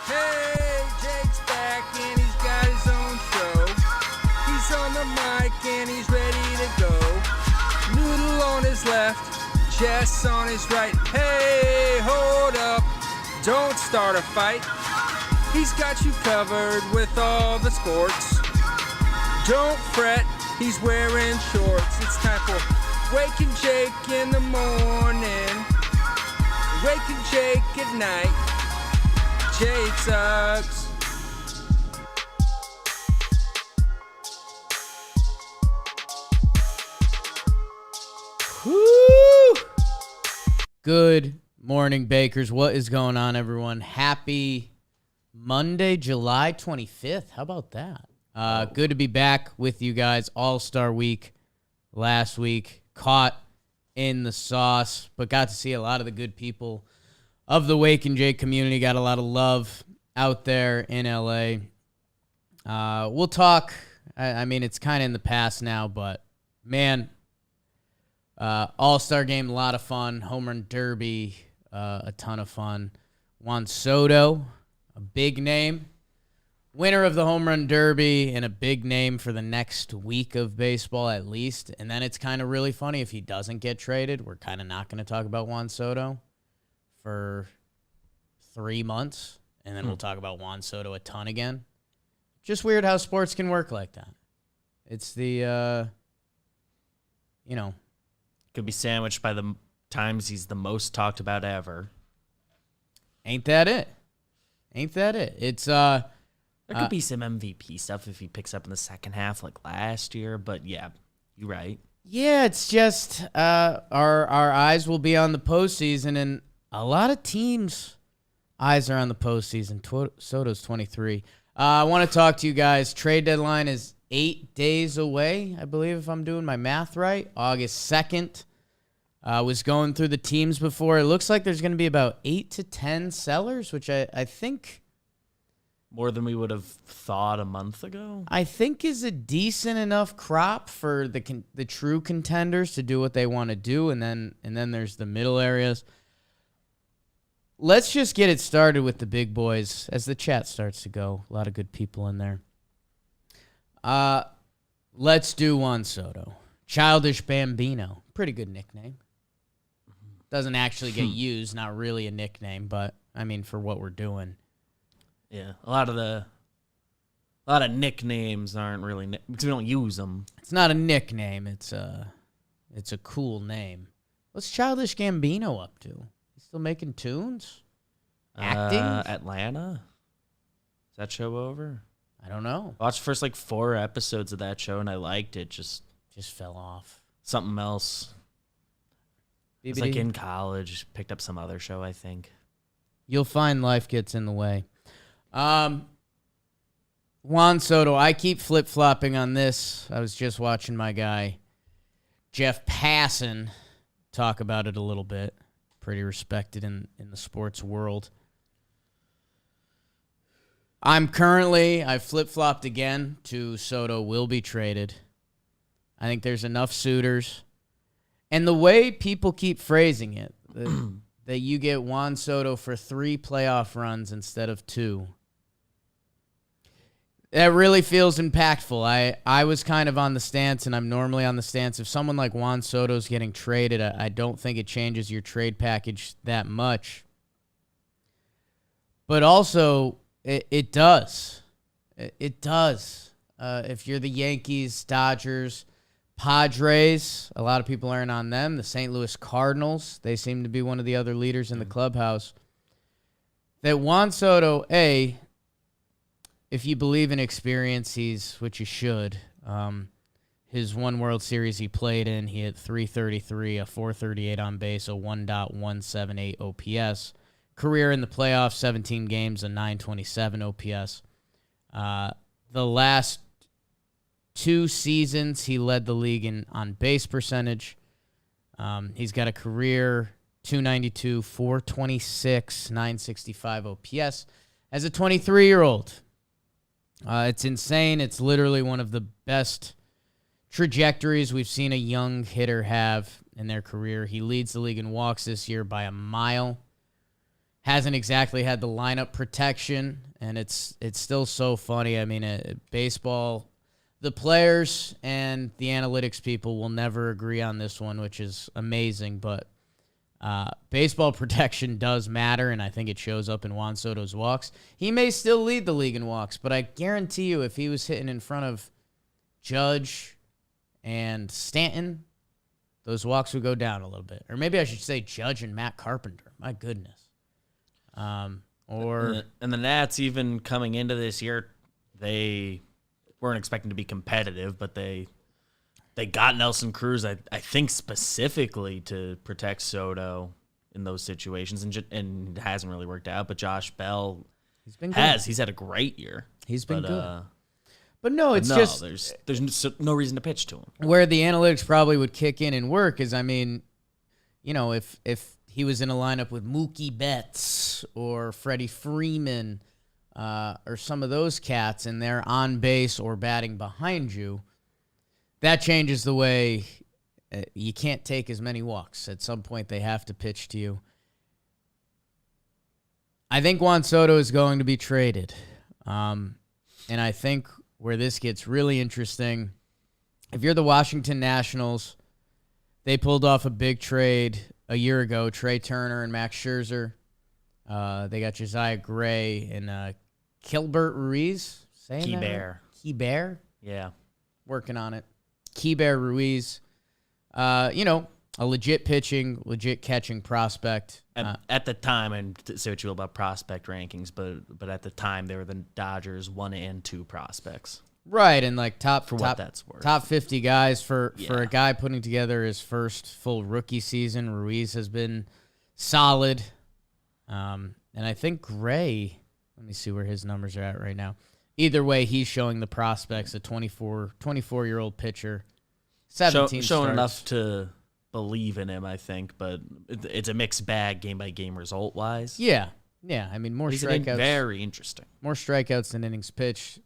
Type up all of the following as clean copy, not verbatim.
Hey, Jake's back and he's got his own show. He's on the mic and he's ready to go. Noodle on his left, Jess on his right. Hey, hold up, don't start a fight. He's got you covered with all the sports. Don't fret, he's wearing shorts. It's time for Waking Jake in the morning, Waking Jake at night. Jake sucks. Woo! Good morning, Bakers. What is going on, everyone? Happy Monday, July 25th. How about that? Good to be back with you guys. All-Star Week last week. Caught in the sauce, but got to see a lot of the good people of the Wake and Jake community. Got a lot of love out there in LA. We'll talk. I mean, it's kind of in the past now, but man, All-Star game, a lot of fun. Home Run Derby, a ton of fun. Juan Soto, a big name. Winner of the Home Run Derby and a big name for the next week of baseball at least. And then it's kind of really funny if he doesn't get traded. We're kind of not going to talk about Juan Soto for 3 months, and then we'll talk about Juan Soto a ton again. Just weird how sports can work like that. It's the, Could be sandwiched by the times he's the most talked about ever. Ain't that it? It's, There could be some MVP stuff if he picks up in the second half like last year, but yeah, you're right. yeah, it's just our eyes will be on the postseason, and a lot of teams' eyes are on the postseason. Soto's 23. I want to talk to you guys. Trade deadline is 8 days away, I believe, if I'm doing my math right. August 2nd. Was going through the teams before. It looks like there's going to be about 8 to 10 sellers, which I think... More than we would have thought a month ago. I think is a decent enough crop for the true contenders to do what they want to do, and then there's the middle areas. Let's just get it started with the big boys as the chat starts to go. A lot of good people in there. Let's do Juan Soto. Childish Gambino. Pretty good nickname. Doesn't actually get used. Not really a nickname, but, I mean, for what we're doing. Yeah, a lot of nicknames aren't really because we don't use them. It's not a nickname. It's a cool name. What's Childish Gambino up to? He's still making tunes? Acting? Atlanta? Is that show over? I don't know. I watched the first 4 episodes of that show and I liked it. Just fell off. something else. It was in college. Picked up some other show, I think. You'll find life gets in the way. Juan Soto, I keep flip-flopping on this. I was just watching my guy, Jeff Passan, talk about it a little bit. Pretty respected in the sports world. I've flip-flopped again to Soto will be traded. I think there's enough suitors. And the way people keep phrasing it, that you get Juan Soto for 3 playoff runs instead of 2, that really feels impactful. I was kind of on the stance, and I'm normally on the stance, if someone like Juan Soto's getting traded, I don't think it changes your trade package that much. But also, it does. It does. If you're the Yankees, Dodgers, Padres, a lot of people aren't on them. The St. Louis Cardinals, they seem to be one of the other leaders in the clubhouse. That Juan Soto, if you believe in experience, which you should. His one World Series he played in, he hit .333, a .438 on base, a 1.178 OPS. Career in the playoffs, 17 games, a .927 OPS. The last 2 seasons, he led the league in on base percentage. He's got a career .292, .426, .965 OPS as a 23-year-old. It's insane. It's literally one of the best trajectories we've seen a young hitter have in their career. He leads the league in walks this year by a mile. hasn't exactly had the lineup protection, and it's still so funny. I mean, baseball, the players and the analytics people will never agree on this one, which is amazing, but baseball protection does matter, and I think it shows up in Juan Soto's walks. He may still lead the league in walks, but I guarantee you if he was hitting in front of Judge and Stanton, those walks would go down a little bit. Or maybe I should say Judge and Matt Carpenter. My goodness. And the Nats, even coming into this year, they weren't expecting to be competitive, but they got Nelson Cruz, I think, specifically to protect Soto in those situations, and it hasn't really worked out. But Josh Bell he's been good. He's had a great year. He's been good. But no, it's just there's no reason to pitch to him. Where the analytics probably would kick in and work is, I mean, if he was in a lineup with Mookie Betts or Freddie Freeman or some of those cats, and they're on base or batting behind you, that changes the way you can't take as many walks. At some point, they have to pitch to you. I think Juan Soto is going to be traded. And I think where this gets really interesting, if you're the Washington Nationals, they pulled off a big trade a year ago, Trey Turner and Max Scherzer. They got Josiah Gray and Kilbert Ruiz. Keybert? Yeah. Working on it. Keybert Ruiz. A legit pitching, legit catching prospect. At the time, and to say what you will about prospect rankings, but at the time, they were the Dodgers' 1 and 2 prospects. Right, and like what that's worth. Top 50 guys for a guy putting together his first full rookie season. Ruiz has been solid. And I think Gray, let me see where his numbers are at right now. Either way, he's showing the prospects, a 24-year-old pitcher. 17 showing starts. enough to believe in him, I think, but it's a mixed bag game-by-game result-wise. Yeah. I mean, more strikeouts. Very interesting. More strikeouts than innings pitched.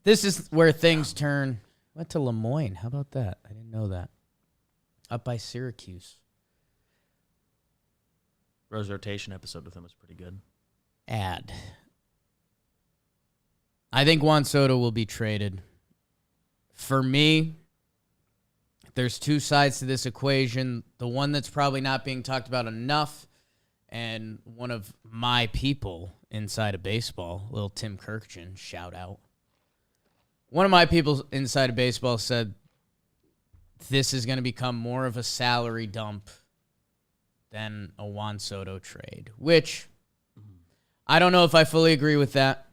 This is where things turn. Went to Lemoyne. How about that? I didn't know that. Up by Syracuse. Rose rotation episode with him was pretty good. I think Juan Soto will be traded. For me, there's two sides to this equation. The one that's probably not being talked about enough, and one of my people inside of baseball, little Tim Kirkjian, shout out. One of my people inside of baseball said this is going to become more of a salary dump than a Juan Soto trade, which I don't know if I fully agree with that.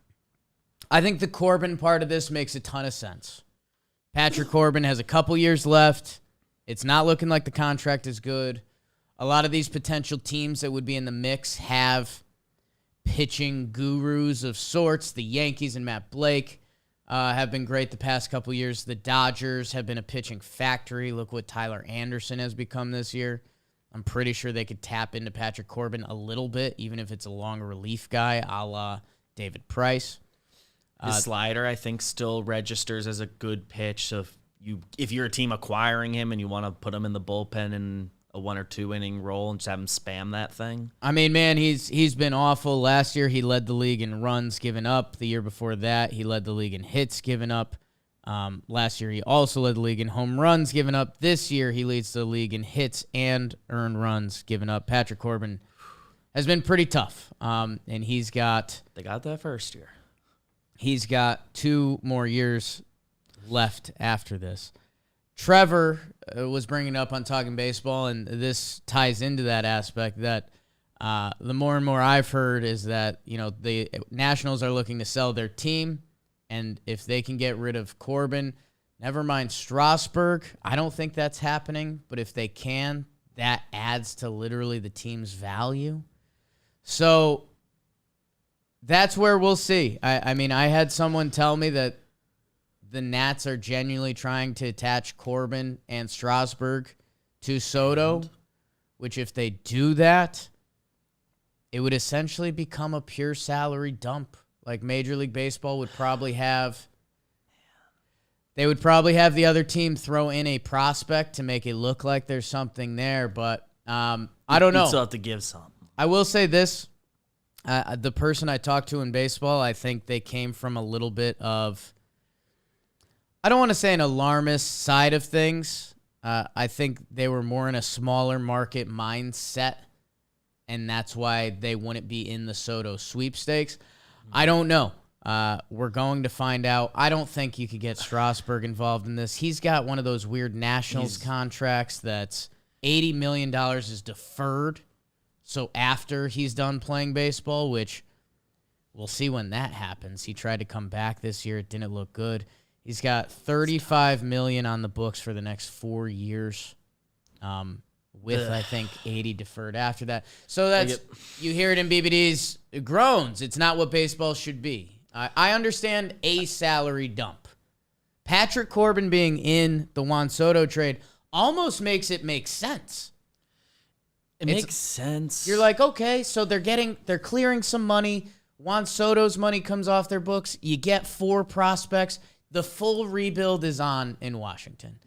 I think the Corbin part of this makes a ton of sense. Patrick Corbin has a couple years left. It's not looking like the contract is good. A lot of these potential teams that would be in the mix have pitching gurus of sorts. The Yankees and Matt Blake have been great the past couple years. The Dodgers have been a pitching factory. Look what Tyler Anderson has become this year. I'm pretty sure they could tap into Patrick Corbin a little bit, even if it's a long relief guy, a la David Price. His slider, I think, still registers as a good pitch. So if you're a team acquiring him and you want to put him in the bullpen in a 1 or 2 inning role and just have him spam that thing. I mean, man, he's been awful. Last year he led the league in runs given up. The year before that he led the league in hits given up. Last year he also led the league in home runs given up. This year he leads the league in hits and earned runs given up. Patrick Corbin has been pretty tough, and he's got... They got that first year. He's got 2 more years left after this. Trevor was bringing up on Talking Baseball, and this ties into that aspect that the more and more I've heard is that, the Nationals are looking to sell their team, and if they can get rid of Corbin, never mind Strasburg, I don't think that's happening, but if they can, that adds to literally the team's value. So that's where we'll see. I mean, I had someone tell me that the Nats are genuinely trying to attach Corbin and Strasburg to Soto, which if they do that, it would essentially become a pure salary dump. Like Major League Baseball would probably have... They would probably have the other team throw in a prospect to make it look like there's something there, but I don't know. You still have to give some. I will say this. The person I talked to in baseball, I think they came from a little bit of, I don't want to say an alarmist side of things. I think they were more in a smaller market mindset, and that's why they wouldn't be in the Soto sweepstakes. I don't know. We're going to find out. I don't think you could get Strasburg involved in this. He's got one of those weird Nationals contracts that's $80 million is deferred. So after he's done playing baseball, which we'll see when that happens. He tried to come back this year. It didn't look good. He's got $35 million on the books for the next 4 years, with, I think, 80 deferred after that. So that's, you hear it in BBD's groans. It's not what baseball should be. I understand a salary dump. Patrick Corbin being in the Juan Soto trade almost makes it make sense. It makes sense. You're like, okay, so they're clearing some money. Juan Soto's money comes off their books. You get 4 prospects. The full rebuild is on in Washington.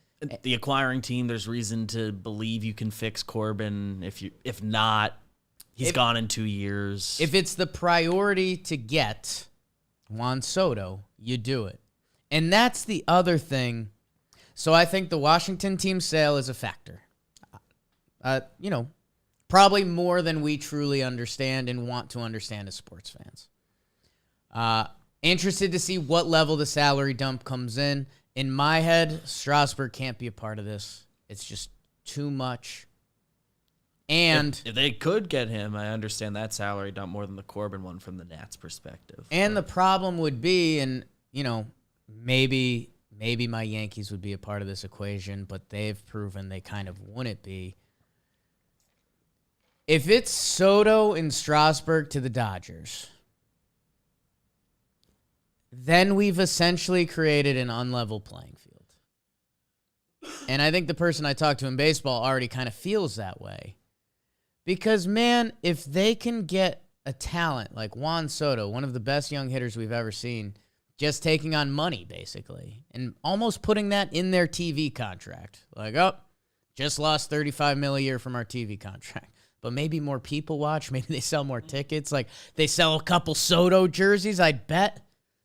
The acquiring team, there's reason to believe you can fix Corbin. If not, he's gone in 2 years. If it's the priority to get Juan Soto, you do it. And that's the other thing. So I think the Washington team sale is a factor. Probably more than we truly understand and want to understand as sports fans. Interested to see what level the salary dump comes in. In my head, Strasburg can't be a part of this. It's just too much. And if they could get him, I understand that salary dump more than the Corbin one from the Nats' perspective. And the problem would be, and maybe my Yankees would be a part of this equation, but they've proven they kind of wouldn't be. If it's Soto and Strasburg to the Dodgers, then we've essentially created an unlevel playing field. And I think the person I talked to in baseball already kind of feels that way. Because, man, if they can get a talent like Juan Soto, one of the best young hitters we've ever seen, just taking on money, basically, and almost putting that in their TV contract. Like, just lost $35 million a year from our TV contract. But maybe more people watch. Maybe they sell more tickets. Like, they sell a couple Soto jerseys, I'd bet.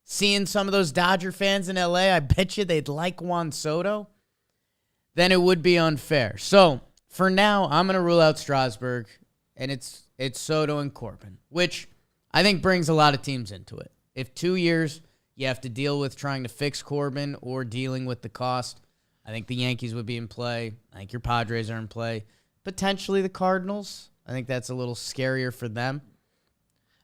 Seeing some of those Dodger fans in L.A., I bet you they'd like Juan Soto. Then it would be unfair. So, for now, I'm going to rule out Strasburg, and it's Soto and Corbin, which I think brings a lot of teams into it. If 2 years you have to deal with trying to fix Corbin or dealing with the cost, I think the Yankees would be in play. I think your Padres are in play. Potentially the Cardinals. I think that's a little scarier for them.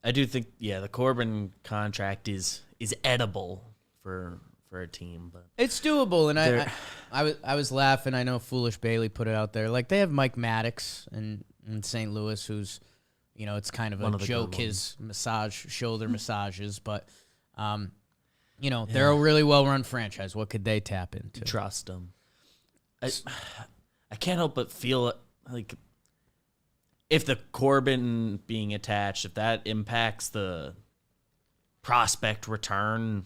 I do think, the Corbin contract is edible for a team, but it's doable. And I was laughing. I know Foolish Bailey put it out there. Like, they have Mike Maddox in St. Louis, who's, it's kind of a joke, his shoulder massages, but they're a really well-run franchise. What could they tap into? Trust them. I can't help but feel like if the Corbin being attached, if that impacts the prospect return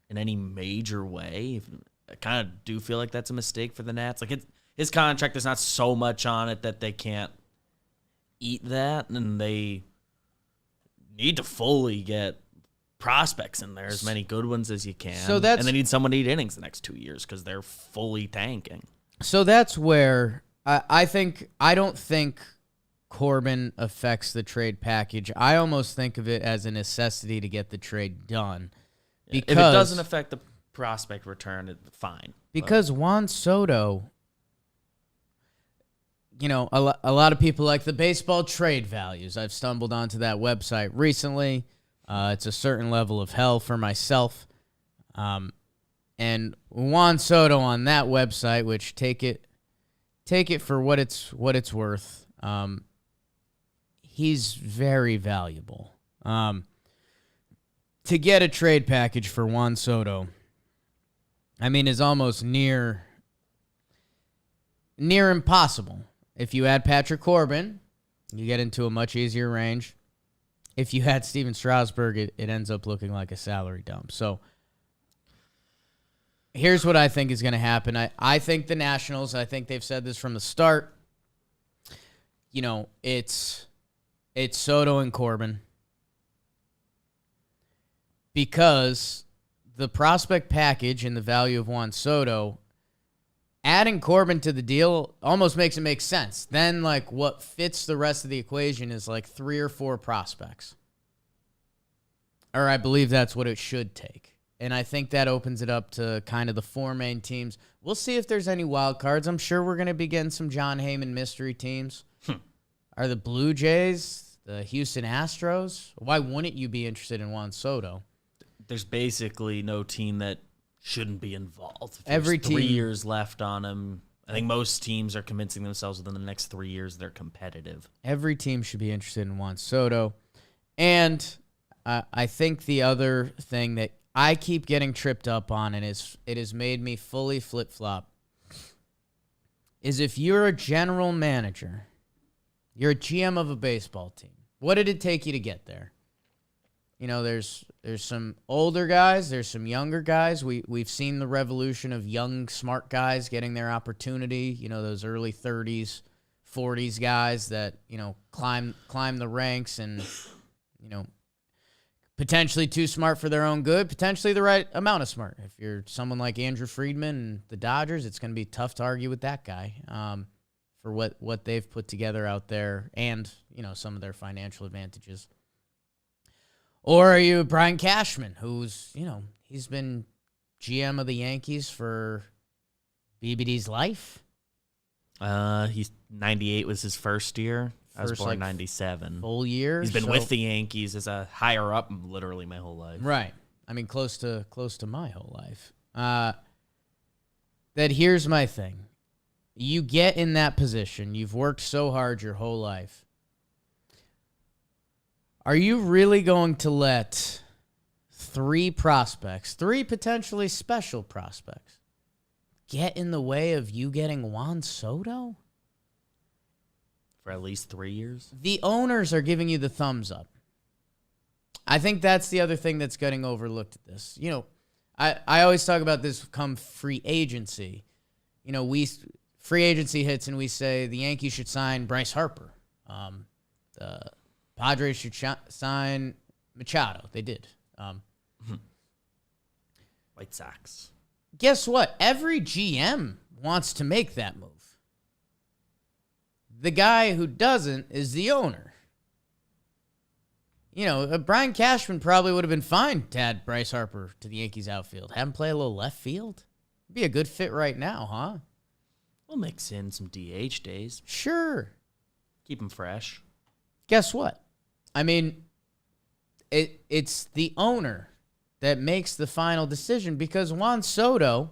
in any major way, I kind of do feel like that's a mistake for the Nats. Like, his contract, there's not so much on it that they can't eat that, and they need to fully get prospects in there, as many good ones as you can. And they need someone to eat innings the next 2 years because they're fully tanking. So that's where I don't think Corbin affects the trade package. I almost think of it as a necessity to get the trade done. Because, if it doesn't affect the prospect return, it's fine. Because Juan Soto, a lot of people like the baseball trade values. I've stumbled onto that website recently. It's a certain level of hell for myself. And Juan Soto on that website, which take it for what it's worth. He's very valuable. To get a trade package for Juan Soto, is almost near impossible. If you add Patrick Corbin, you get into a much easier range. If you had Steven Strasburg, it ends up looking like a salary dump. So here's what I think is going to happen. I think the Nationals, I think they've said this from the start, It's Soto and Corbin. Because the prospect package and the value of Juan Soto, adding Corbin to the deal almost makes it make sense. Then, like, what fits the rest of the equation is like 3 or 4 prospects. Or I believe that's what it should take. And I think that opens it up to kind of the 4 main teams. We'll see if there's any wild cards. I'm sure we're going to be getting some John Heyman mystery teams. Are the Blue Jays, the Houston Astros? Why wouldn't you be interested in Juan Soto? There's basically no team that shouldn't be involved. Every There's 3 team. years left on him. I think most teams are convincing themselves within the next 3 years they're competitive. Every team should be interested in Juan Soto. And I think the other thing that I keep getting tripped up on, and it has made me fully flip-flop, is if you're a general manager, you're a GM of a baseball team, what did it take you to get there? You know, there's some older guys, there's some younger guys. We've seen the revolution of young, smart guys getting their opportunity. You know, those early 30s, 40s guys that, you know, climb the ranks and, you know, potentially too smart for their own good, potentially the right amount of smart. If you're someone like Andrew Friedman and the Dodgers, it's going to be tough to argue with that guy for what they've put together out there and, you know, some of their financial advantages. Or are you Brian Cashman, who's, you know, he's been GM of the Yankees for BBD's life? He's 98 was his first year. I was First, born like, 97. Full year. He's been So- with the Yankees as a higher up literally my whole life. Right. I mean, close to my whole life. That here's my thing. You get in that position. You've worked so hard your whole life. Are you really going to let 3 prospects, 3 potentially special prospects, get in the way of you getting Juan Soto? For at least 3 years? The owners are giving you the thumbs up. I think that's the other thing that's getting overlooked at this. You know, I always talk about this come free agency. You know, free agency hits and we say the Yankees should sign Bryce Harper. The Padres should sign Machado. They did. White Sox. Guess what? Every GM wants to make that move. The guy who doesn't is the owner. You know, Brian Cashman probably would have been fine to add Bryce Harper to the Yankees outfield. Have him play a little left field. Be a good fit right now, huh? We'll mix in some DH days. Sure. Keep him fresh. Guess what? I mean, it's the owner that makes the final decision because Juan Soto,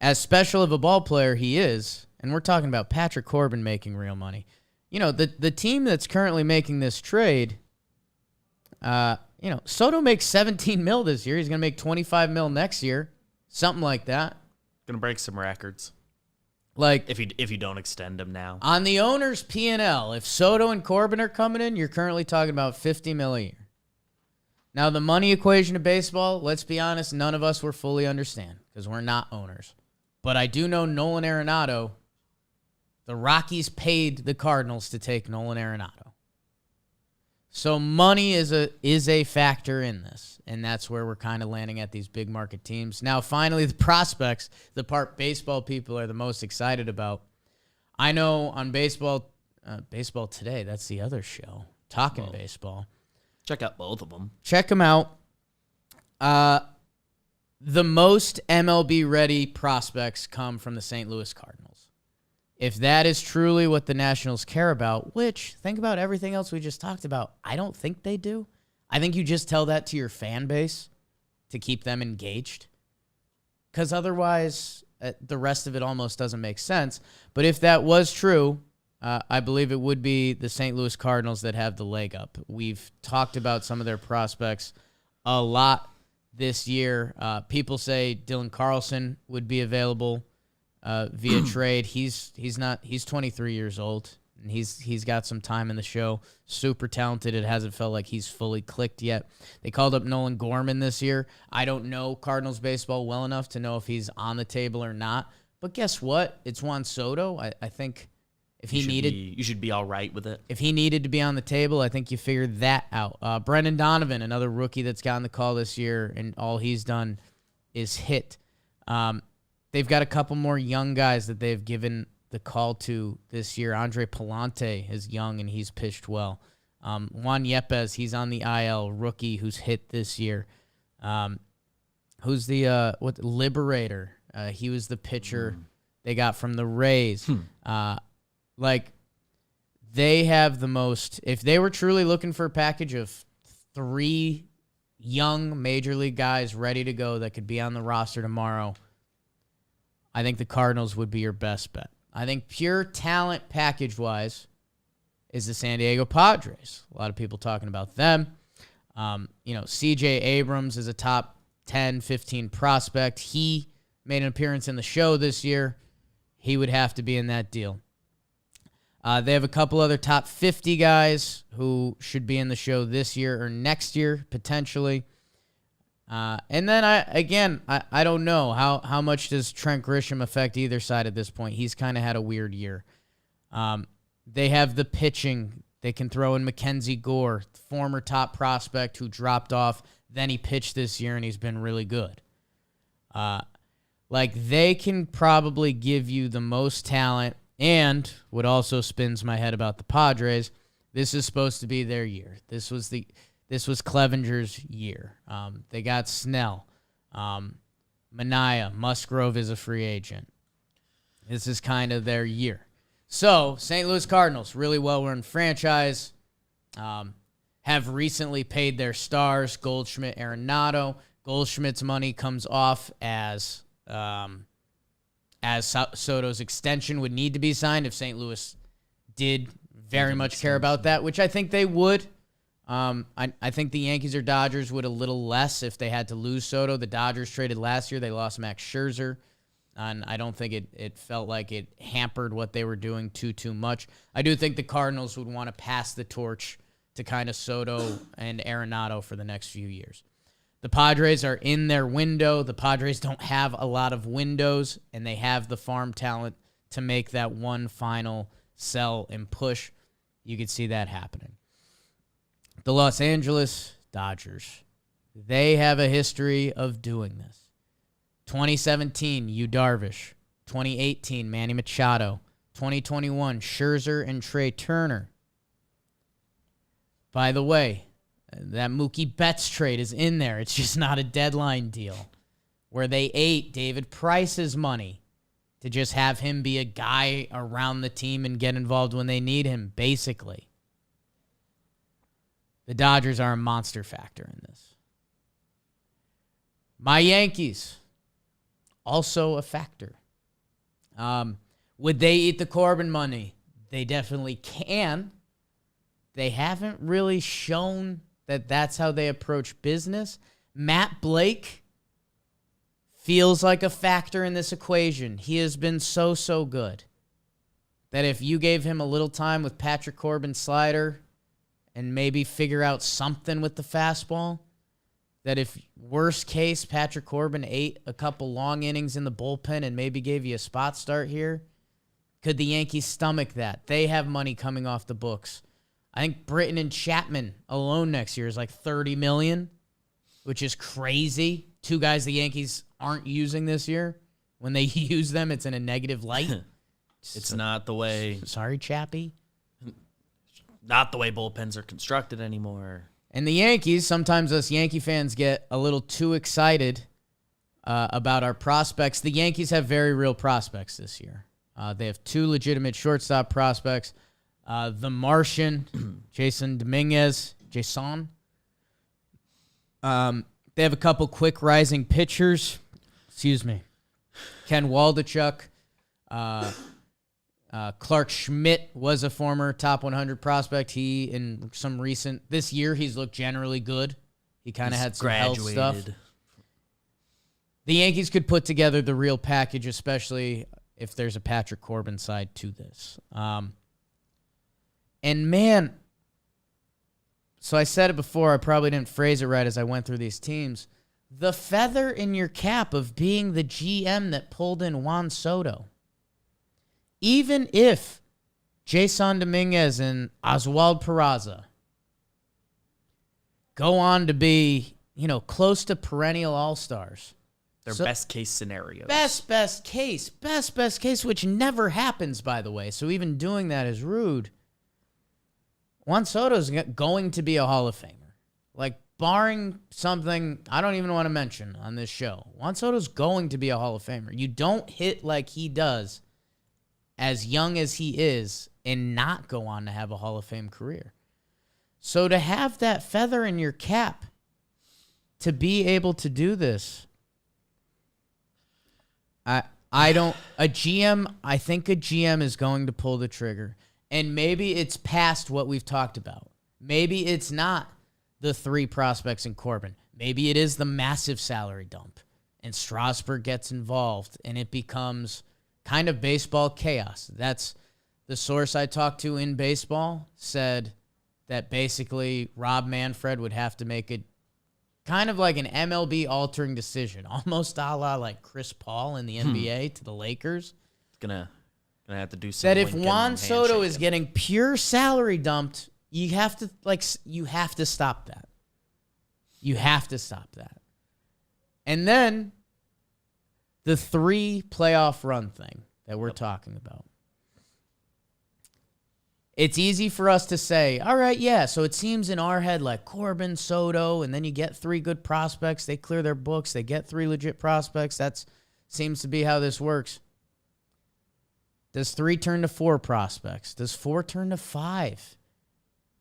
as special of a ball player he is, and we're talking about Patrick Corbin making real money. You know, the team that's currently making this trade, you know, Soto makes $17 million this year. He's going to make $25 million next year. Something like that. Gonna break some records. Like, If you don't extend him now. on the owner's P&L, if Soto and Corbin are coming in, you're currently talking about $50 million a year. Now, the money equation of baseball, let's be honest, none of us will fully understand because we're not owners. But I do know Nolan Arenado, the Rockies paid the Cardinals to take Nolan Arenado. So money is a factor in this, and that's where we're kind of landing at these big market teams. Now, finally, the prospects, the part baseball people are the most excited about. I know on Baseball Today, that's the other show, Talking Baseball. Check out both of them. Check them out. The most MLB-ready prospects come from the St. Louis Cardinals. If that is truly what the Nationals care about, which, think about everything else we just talked about, I don't think they do. I think you just tell that to your fan base to keep them engaged. Because otherwise, the rest of it almost doesn't make sense. But if that was true, I believe it would be the St. Louis Cardinals that have the leg up. We've talked about some of their prospects a lot this year. People say Dylan Carlson would be available via trade. He's 23 years old, and he's got some time in the show. Super talented. It hasn't felt like he's fully clicked yet. They called up Nolan Gorman this year. I don't know Cardinals baseball well enough to know if he's on the table or not. But guess what? It's Juan Soto. I think If he needed, you should be all right with it. if he needed to be on the table, I think you figured that out. Brennan Donovan, another rookie that's gotten the call this year, and all he's done is hit. They've got a couple more young guys that they've given the call to this year. Andre Palante is young, and he's pitched well. Juan Yepes, he's on the IL, rookie who's hit this year. Who's the Liberator? He was the pitcher they got from the Rays. They have the most. If they were truly looking for a package of 3 young major league guys ready to go that could be on the roster tomorrow, I think the Cardinals would be your best bet. I think pure talent package-wise is the San Diego Padres. A lot of people talking about them. C.J. Abrams is a top 10, 15 prospect. He made an appearance in the show this year. He would have to be in that deal. They have a couple other top 50 guys who should be in the show this year or next year, potentially. And then, I don't know. How much does Trent Grisham affect either side at this point? He's kind of had a weird year. They have the pitching. They can throw in Mackenzie Gore, former top prospect who dropped off. Then he pitched this year, and he's been really good. They can probably give you the most talent. And what also spins my head about the Padres, this is supposed to be their year. This was Clevenger's year. They got Snell. Manaea. Musgrove is a free agent. This is kind of their year. So, St. Louis Cardinals, really well-run franchise, have recently paid their stars, Goldschmidt, Arenado. Goldschmidt's money comes off as Soto's extension would need to be signed if St. Louis did very much care about that, which I think they would. I think the Yankees or Dodgers would a little less if they had to lose Soto. The Dodgers traded last year. They lost Max Scherzer, and I don't think it felt like it hampered what they were doing too much. I do think the Cardinals would want to pass the torch to kind of Soto and Arenado for the next few years. The Padres are in their window. The Padres don't have a lot of windows, and they have the farm talent to make that one final sell and push. You could see that happening. The Los Angeles Dodgers, they have a history of doing this. 2017, Yu Darvish. 2018, Manny Machado. 2021, Scherzer and Trey Turner. By the way, that Mookie Betts trade is in there. It's just not a deadline deal where they ate David Price's money to just have him be a guy around the team and get involved when they need him, basically. The Dodgers are a monster factor in this. My Yankees, also a factor. Would they eat the Corbin money? They definitely can. They haven't really shown that that's how they approach business. Matt Blake feels like a factor in this equation. He has been so good that if you gave him a little time with Patrick Corbin's slider and maybe figure out something with the fastball, that if worst case Patrick Corbin ate a couple long innings in the bullpen and maybe gave you a spot start here, could the Yankees stomach that? They have money coming off the books. I think Britton and Chapman alone next year is like $30 million, which is crazy. 2 guys the Yankees aren't using this year. When they use them, it's in a negative light. It's not the way. Sorry, Chappie. Not the way bullpens are constructed anymore. And the Yankees, sometimes us Yankee fans get a little too excited about our prospects. The Yankees have very real prospects this year. They have 2 legitimate shortstop prospects. The Martian, Jason Dominguez. They have a couple quick rising pitchers. Ken Waldachuk. Clark Schmidt was a former top 100 prospect. He, in some recent, this year, he's looked generally good. He kind of had some health stuff. The Yankees could put together the real package, especially if there's a Patrick Corbin side to this. And man, so I said it before, I probably didn't phrase it right as I went through these teams. The feather in your cap of being the GM that pulled in Juan Soto. Even if Jason Dominguez and Oswald Peraza go on to be, close to perennial all-stars. Their best case scenarios. Best case, which never happens, by the way. So even doing that is rude. Juan Soto's going to be a Hall of Famer. Like, barring something I don't even want to mention on this show, Juan Soto's going to be a Hall of Famer. You don't hit like he does as young as he is and not go on to have a Hall of Fame career. So to have that feather in your cap to be able to do this, I think a GM is going to pull the trigger. And maybe it's past what we've talked about. Maybe it's not the 3 prospects in Corbin. Maybe it is the massive salary dump. And Strasburg gets involved and it becomes kind of baseball chaos. That's the source I talked to in baseball said that basically Rob Manfred would have to make a kind of like an MLB altering decision, almost a la like Chris Paul in the NBA to the Lakers. Gonna have to do something. That if Juan Soto is getting pure salary dumped, you have to stop that. You have to stop that. And then the 3 playoff run thing that we're talking about. It's easy for us to say, all right, yeah, so it seems in our head like Corbin, Soto, and then you get 3 good prospects. They clear their books. They get 3 legit prospects. That seems to be how this works. Does 3 turn to 4 prospects? Does 4 turn to 5?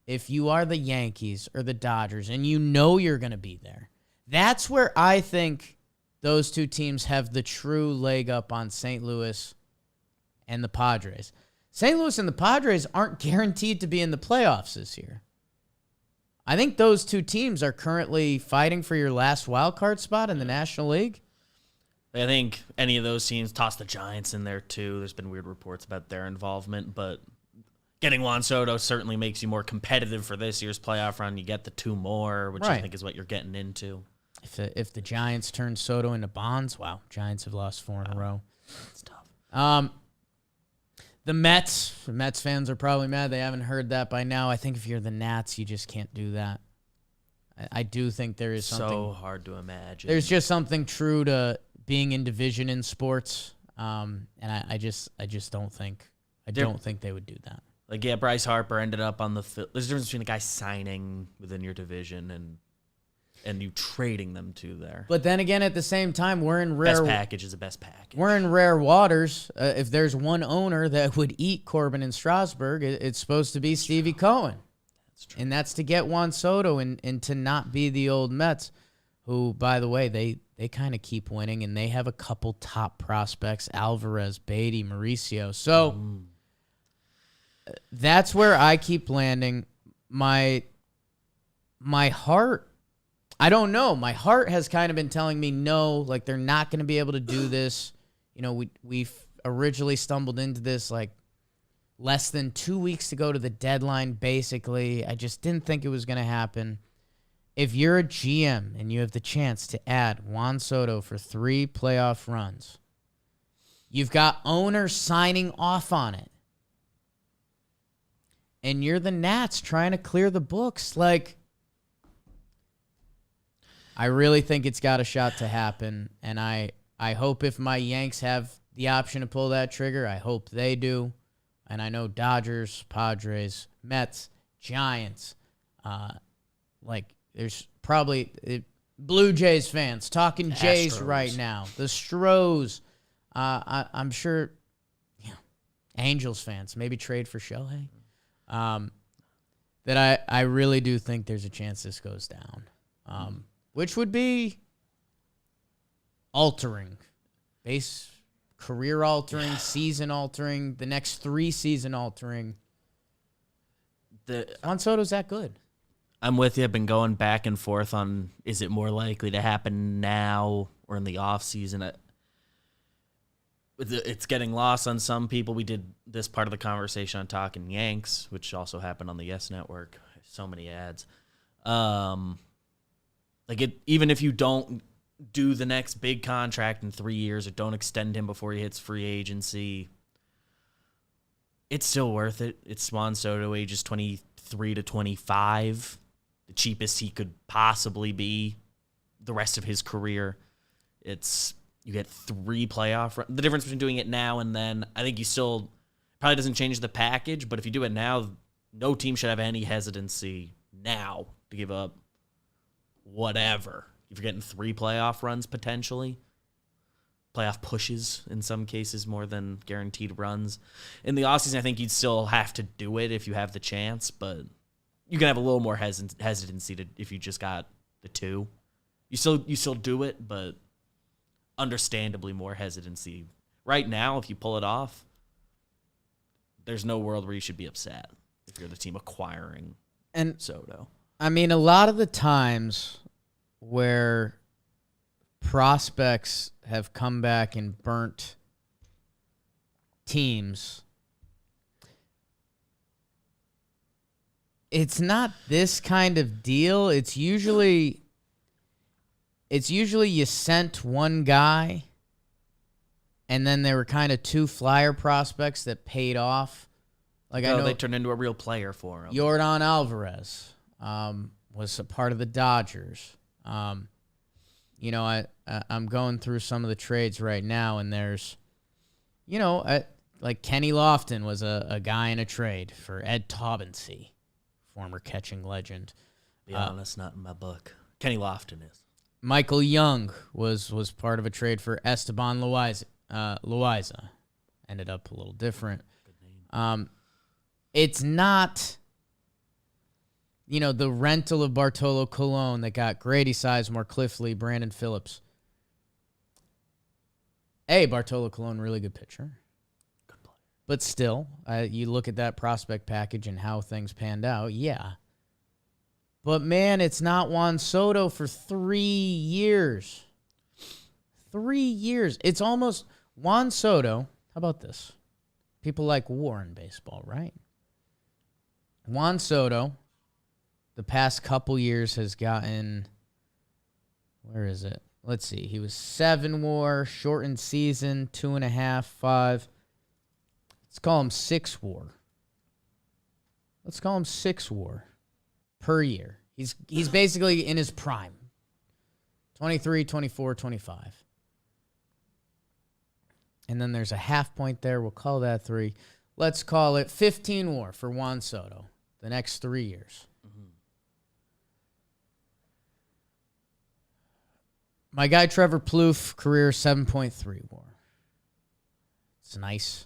If you are the Yankees or the Dodgers and you know you're going to be there, that's where I think those 2 teams have the true leg up on St. Louis and the Padres. St. Louis and the Padres aren't guaranteed to be in the playoffs this year. I think those 2 teams are currently fighting for your last wild card spot in the National League. I think any of those teams, toss the Giants in there too. There's been weird reports about their involvement, but getting Juan Soto certainly makes you more competitive for this year's playoff run. You get the 2 more, which I think is what you're getting into. If the Giants turn Soto into Bonds, wow, Giants have lost 4 in a row. That's tough. The Mets fans are probably mad they haven't heard that by now. I think if you're the Nats, you just can't do that. I do think there is something so hard to imagine. There's just something true to being in division in sports, and I just don't think they would do that. Like, yeah, Bryce Harper ended up on the there's a difference between a guy signing within your division and you trading them to there. But then again, at the same time, we're in rare... Best package is the best package. We're in rare waters. If there's one owner that would eat Corbin and Strasburg, it's supposed to be Stevie Cohen. That's true. And that's to get Juan Soto and to not be the old Mets, who, by the way, they kind of keep winning, and they have a couple top prospects, Alvarez, Beatty, Mauricio. So that's where I keep landing. My heart... I don't know. My heart has kind of been telling me no, like they're not going to be able to do this. We originally stumbled into this like less than 2 weeks to go to the deadline, basically. I just didn't think it was going to happen. If you're a GM and you have the chance to add Juan Soto for 3 playoff runs, you've got owners signing off on it, and you're the Nats trying to clear the books, like... I really think it's got a shot to happen, and I hope if my Yanks have the option to pull that trigger, I hope they do. And I know Dodgers, Padres, Mets, Giants, there's probably Blue Jays fans talking Jays Astros right now. The Stros, I'm sure, Angels fans maybe trade for Shohei. That I really do think there's a chance this goes down. Which would be altering, career altering, season altering, the next 3 season altering. Juan Soto's that good. I'm with you. I've been going back and forth on is it more likely to happen now or in the off season. It's getting lost on some people. We did this part of the conversation on Talking Yanks, which also happened on the Yes Network. So many ads. Even if you don't do the next big contract in 3 years or don't extend him before he hits free agency, It's still worth it. It's Juan Soto, ages 23 to 25, the cheapest he could possibly be the rest of his career. You get 3 playoff runs. The difference between doing it now and then, I think you still probably doesn't change the package, but if you do it now, no team should have any hesitancy now to give up whatever. If you're getting 3 playoff runs potentially, playoff pushes in some cases more than guaranteed runs. In the offseason, I think you'd still have to do it if you have the chance, but you can have a little more hesitancy if you just got the 2. You still do it, but understandably more hesitancy. Right now, if you pull it off, there's no world where you should be upset if you're the team acquiring Soto. I mean, a lot of the times where prospects have come back and burnt teams, it's not this kind of deal. It's usually you sent one guy and then there were kind of 2 flyer prospects that paid off. Like, I know they turned into a real player for him. Yordan Alvarez was a part of the Dodgers. I'm going through some of the trades right now, and there's, like Kenny Lofton was a guy in a trade for Ed Taubensee, former catching legend. Be honest, not in my book. Kenny Lofton is. Michael Young was part of a trade for Esteban Loaiza. Ended up a little different. Good name. It's not, the rental of Bartolo Colon that got Grady Sizemore, Cliff Lee, Brandon Phillips. Bartolo Colon, really good pitcher. Good player. But still, you look at that prospect package and how things panned out, yeah. But, man, it's not Juan Soto for 3 years. 3 years. It's almost Juan Soto. How about this? People like war in baseball, right? Juan Soto, the past couple years, has gotten, where is it? Let's see. He was 7 WAR, shortened season, 2.5, 5. Let's call him 6 WAR. Let's call him 6 WAR per year. He's basically in his prime. 23, 24, 25. And then there's a half point there. We'll call that 3. Let's call it 15 WAR for Juan Soto the next 3 years. Mm-hmm. My guy Trevor Plouffe, career 7.3 WAR. It's nice.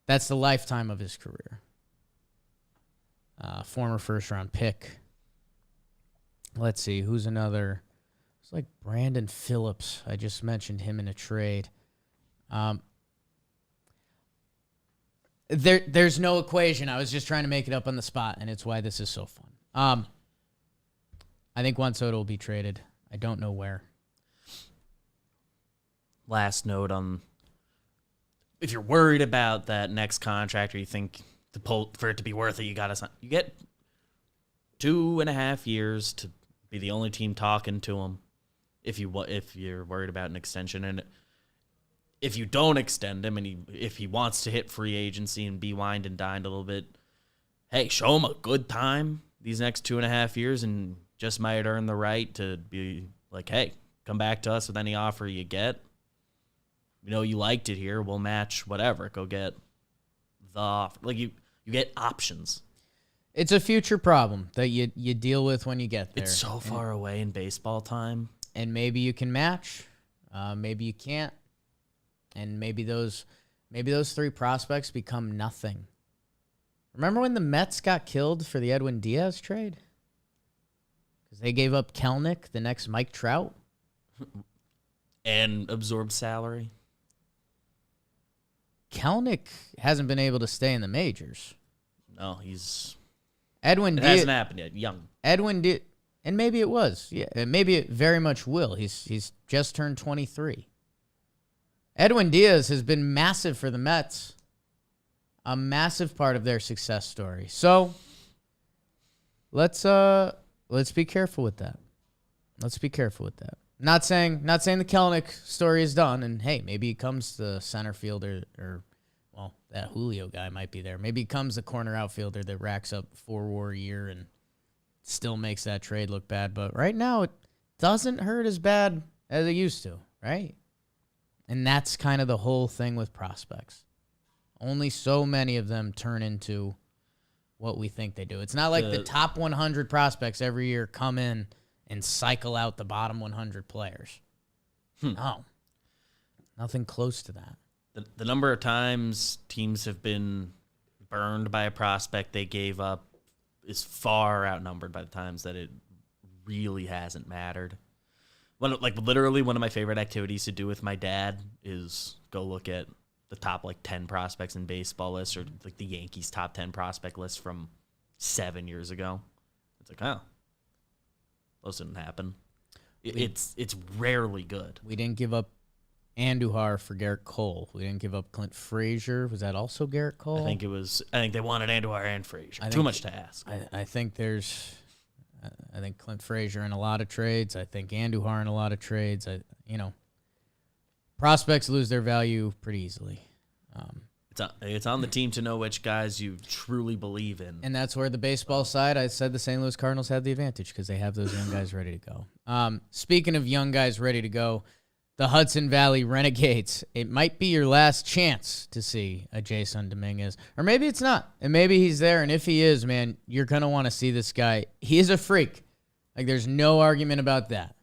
That's the lifetime of his career. Former first-round pick. Let's see, who's another? It's like Brandon Phillips. I just mentioned him in a trade. There's no equation. I was just trying to make it up on the spot, and it's why this is so fun. I think Juan Soto will be traded. I don't know where. Last note on, if you're worried about that next contract, or you think for it to be worth it, you get 2.5 years to be the only team talking to him. If you're worried about an extension, and if you don't extend him, and if he wants to hit free agency and be wined and dined a little bit, hey, show him a good time these next 2.5 years, and just might earn the right to be like, hey, come back to us with any offer you get. We know you liked it here. We'll match whatever. Go get the offer. Like you get options. It's a future problem that you deal with when you get there. It's so far away in baseball time. And maybe you can match. Maybe you can't. And maybe those 3 prospects become nothing. Remember when the Mets got killed for the Edwin Diaz trade? Because they gave up Kelnick, the next Mike Trout. And absorbed salary. Kelnick hasn't been able to stay in the majors. No, it hasn't happened yet. Young. And maybe it was. Yeah, maybe it very much will. He's just turned 23. Edwin Diaz has been massive for the Mets. A massive part of their success story. So let's be careful with that. Not saying the Kelenic story is done, and hey, maybe he comes the center fielder, or well, that Julio guy might be there. Maybe he comes the corner outfielder that racks up 4 WAR a year and still makes that trade look bad. But right now, it doesn't hurt as bad as it used to, right? And that's kind of the whole thing with prospects. Only so many of them turn into what we think they do. It's not like the top 100 prospects every year come in and cycle out the bottom 100 players. No. Nothing close to that. The number of times teams have been burned by a prospect they gave up is far outnumbered by the times that it really hasn't mattered. Literally one of my favorite activities to do with my dad is go look at the top 10 prospects in baseball lists, or the Yankees top 10 prospect list from 7 years ago. It's like, oh, those didn't happen. It's rarely good. We didn't give up Andujar for Garrett Cole. We didn't give up Clint Frazier. Was that also Garrett Cole? I think they wanted Andujar and Frazier. Too much to ask. I think Clint Frazier in a lot of trades. I think Andujar in a lot of trades. Prospects lose their value pretty easily. It's on the team to know which guys you truly believe in. And that's where the baseball side, I said the St. Louis Cardinals have the advantage because they have those young guys ready to go. Speaking of young guys ready to go, the Hudson Valley Renegades, it might be your last chance to see a Jason Dominguez. Or maybe it's not. And maybe he's there. And if he is, man, you're going to want to see this guy. He is a freak. There's no argument about that.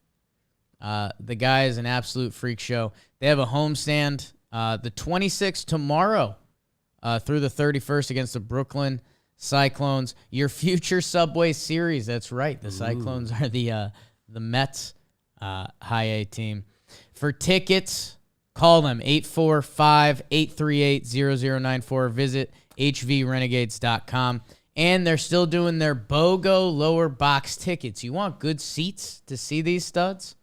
The guy is an absolute freak show. They have a homestand the 26th tomorrow through the 31st against the Brooklyn Cyclones. Your future Subway Series. That's right. The Cyclones are the Mets high A team. For tickets, call them 845-838-0094. Visit hvrenegades.com. And they're still doing their BOGO lower box tickets. You want good seats to see these studs?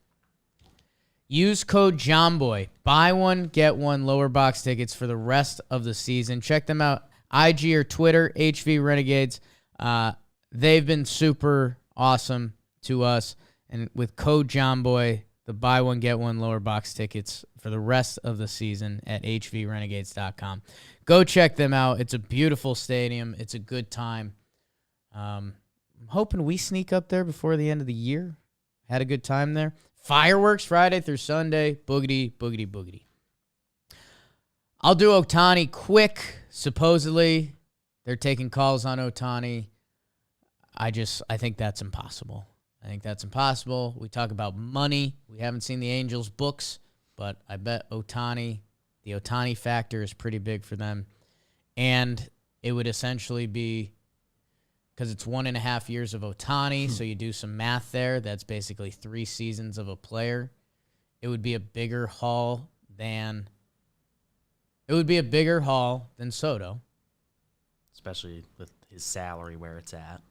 Use code JOHNBOY. Buy one, get one lower box tickets for the rest of the season. Check them out. IG or Twitter, HV Renegades. They've been super awesome to us. And with code JOHNBOY, the buy one, get one lower box tickets for the rest of the season at hvrenegades.com. Go check them out. It's a beautiful stadium. It's a good time. I'm hoping we sneak up there before the end of the year. Had a good time there. Fireworks Friday through Sunday. Boogity, boogity, boogity. I'll do Ohtani quick. Supposedly, they're taking calls on Ohtani. I think that's impossible. We talk about money. We haven't seen the Angels' books, but I bet the Ohtani factor is pretty big for them. And it would essentially be, because it's 1.5 years of Ohtani, so you do some math there. That's basically 3 seasons of a player. It would be a bigger haul than Soto. Especially with his salary where it's at.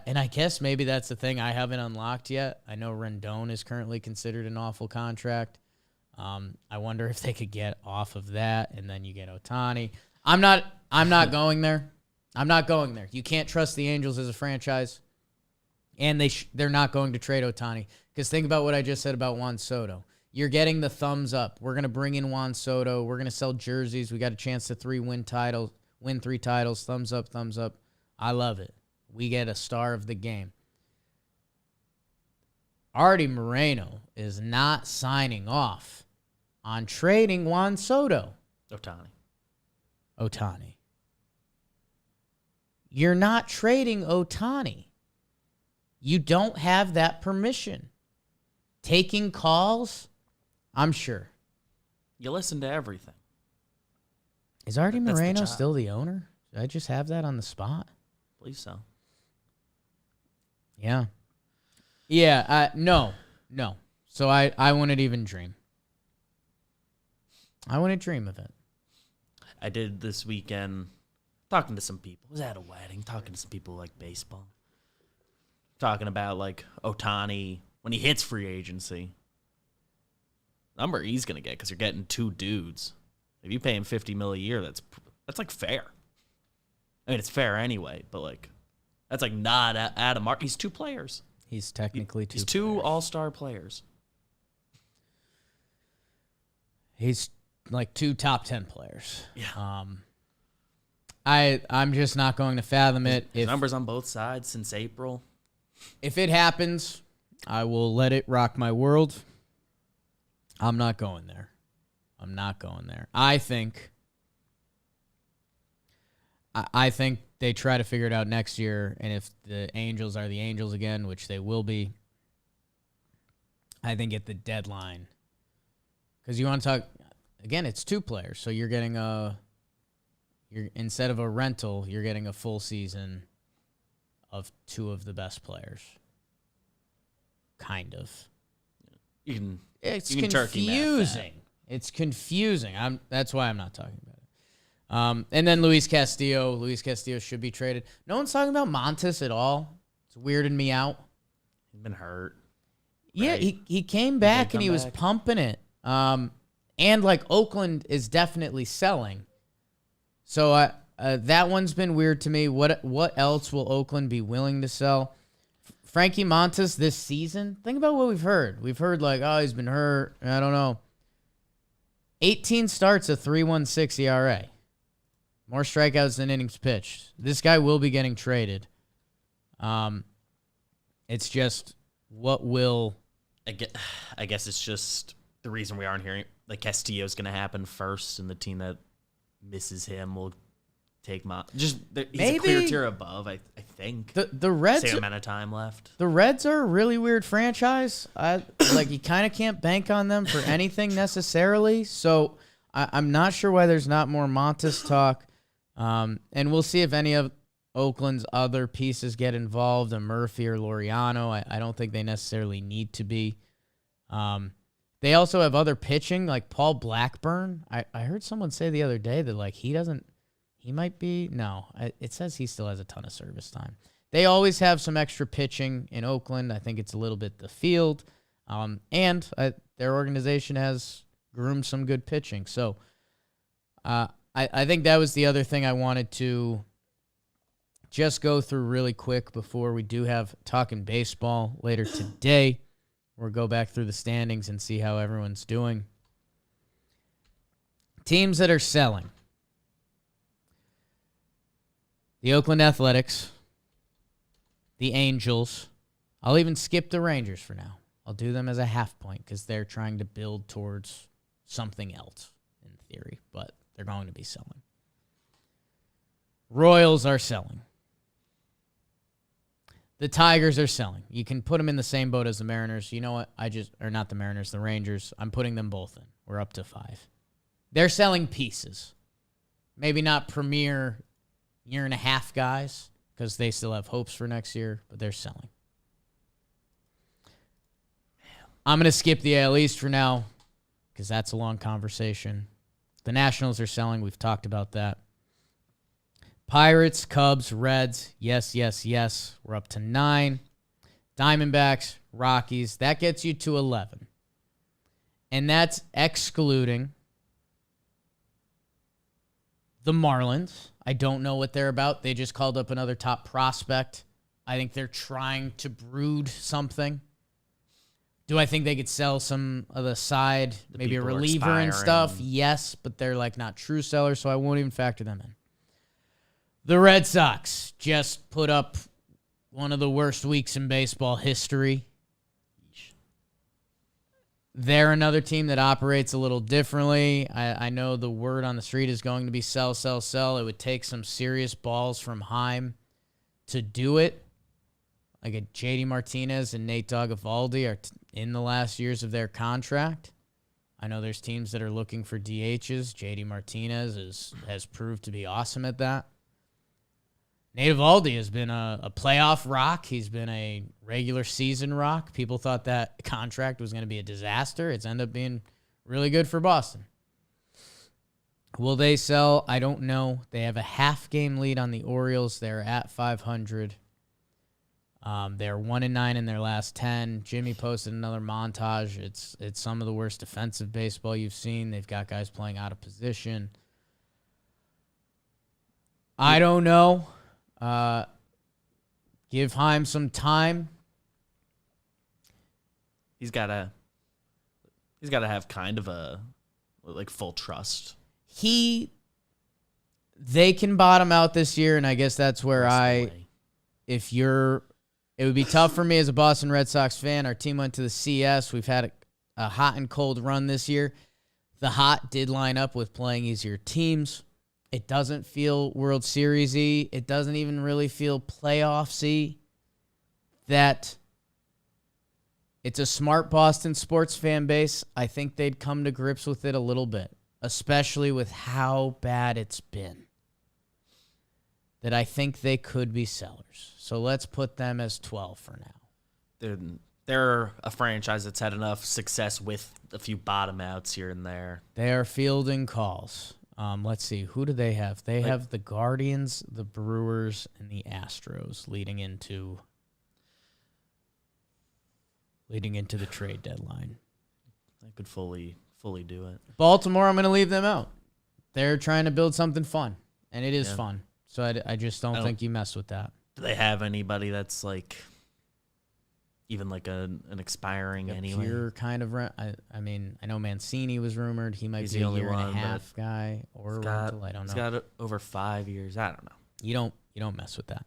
And I guess maybe that's the thing I haven't unlocked yet. I know Rendon is currently considered an awful contract. I wonder if they could get off of that, and then you get Ohtani. I'm not going there. You can't trust the Angels as a franchise, and they're not going to trade Ohtani. Because think about what I just said about Juan Soto. You're getting the thumbs up. We're going to bring in Juan Soto. We're going to sell jerseys. We got a chance to win 3 titles. Thumbs up, thumbs up. I love it. We get a star of the game. Artie Moreno is not signing off on trading Juan Soto. Ohtani. You're not trading Ohtani. You don't have that permission. Taking calls, I'm sure. You listen to everything. Is Artie Moreno still the owner? Did I just have that on the spot? I believe so. Yeah. Yeah, no. So I wouldn't even dream. I wouldn't dream of it. I did this weekend talking to some people. I was at a wedding, talking to some people who like baseball. Talking about Ohtani when he hits free agency. Number he's going to get, because you're getting 2 dudes. If you pay him $50 million a year, that's fair. I mean, it's fair anyway, but that's not out of mark. He's 2 players. He's technically He's two two players. all-star players. He's like 2 top 10 players. Yeah. I'm just not going to fathom it. His numbers on both sides since April. If it happens, I will let it rock my world. I'm not going there. I think they try to figure it out next year, and if the Angels are the Angels again, which they will be, I think at the deadline, because you want to talk again, it's 2 players, so you're getting you're instead of a rental, you're getting a full season of 2 of the best players. Kind of. It's confusing. It's confusing. That's why I'm not talking about it. And then Luis Castillo. Luis Castillo should be traded. No one's talking about Montes at all. It's weirding me out. He's been hurt. Yeah, right? he came back and he was back. pumping it. And like Oakland is definitely selling. So that one's been weird to me. What else will Oakland be willing to sell? Frankie Montes this season, think about what we've heard. We've heard like, oh, he's been hurt. I don't know. 18 starts, a 3.16 ERA. More strikeouts than innings pitched. This guy will be getting traded. It's just what will... I guess it's just the reason we aren't hearing like Castillo's going to happen first, and the team that misses him will take he's a clear tier above, I think. The Reds, same amount of time left. The Reds are a really weird franchise. Like you kind of can't bank on them for anything necessarily. So I'm not sure why there's not more Montes talk. And we'll see if any of Oakland's other pieces get involved, a Murphy or Laureano. I don't think they necessarily need to be. They also have other pitching, like Paul Blackburn. I heard someone say the other day that like he might be, no, it says he still has a ton of service time. They always have some extra pitching in Oakland. I think it's a little bit the field. And their organization has groomed some good pitching. So I think that was the other thing I wanted to just go through really quick before we do have Talking Baseball later today. We'll go back through the standings and see how everyone's doing. Teams that are selling. The Oakland Athletics, the Angels. I'll even skip the Rangers for now. I'll do them as a half point because they're trying to build towards something else in theory, but they're going to be selling. Royals are selling. The Tigers are selling. You can put them in the same boat as the Mariners. You know what? Or not the Mariners, the Rangers. I'm putting them both in. We're up to 5. They're selling pieces. Maybe not premier year-and-a-half guys because they still have hopes for next year, but they're selling. I'm going to skip the AL East for now because that's a long conversation. The Nationals are selling. We've talked about that. Pirates, Cubs, Reds. Yes, yes, yes. We're up to 9. Diamondbacks, Rockies. That gets you to 11. And that's excluding the Marlins. I don't know what they're about. They just called up another top prospect. I think they're trying to brood something. Do I think they could sell some of the side, maybe a reliever and stuff? Yes, but they're like not true sellers, so I won't even factor them in. The Red Sox just put up one of the worst weeks in baseball history. They're another team that operates a little differently. I know the word on the street is going to be sell, sell, sell. It would take some serious balls from Heim to do it. Like a J.D. Martinez and Nate Doggivaldi are in the last years of their contract. I know there's teams that are looking for DHs. J.D. Martinez has proved to be awesome at that. Nate Eovaldi has been a playoff rock. He's been a regular season rock. People thought that contract was going to be a disaster. It's ended up being really good for Boston. Will they sell? I don't know. They have a half-game lead on the Orioles. They're at 500. They're 1-9 in their last 10. Jimmy posted another montage. It's some of the worst defensive baseball you've seen. They've got guys playing out of position. I don't know. Give Heim some time. he's gotta have kind of a like full trust. They can bottom out this year, and I guess that's where it would be tough for me as a Boston Red Sox fan. Our team went to the CS. We've had a hot and cold run this year. The hot did line up with playing easier teams. It doesn't feel World Series-y. It doesn't even really feel playoffs-y. That it's a smart Boston sports fan base. I think they'd come to grips with it a little bit, especially with how bad it's been. That I think they could be sellers. So let's put them as 12 for now. They're a franchise that's had enough success with a few bottom outs here and there. They are fielding calls. Let's see. Who do they have? They have the Guardians, the Brewers, and the Astros leading into the trade deadline. I could fully do it. Baltimore, I'm going to leave them out. They're trying to build something fun, and it is fun. So I just don't think you mess with that. Do they have anybody that's like even like an expiring anyway? Pure kind of. I mean, I know Mancini was rumored. He might be a year and a half guy or a rental. I don't know. He's got over 5 years. I don't know. You don't mess with that.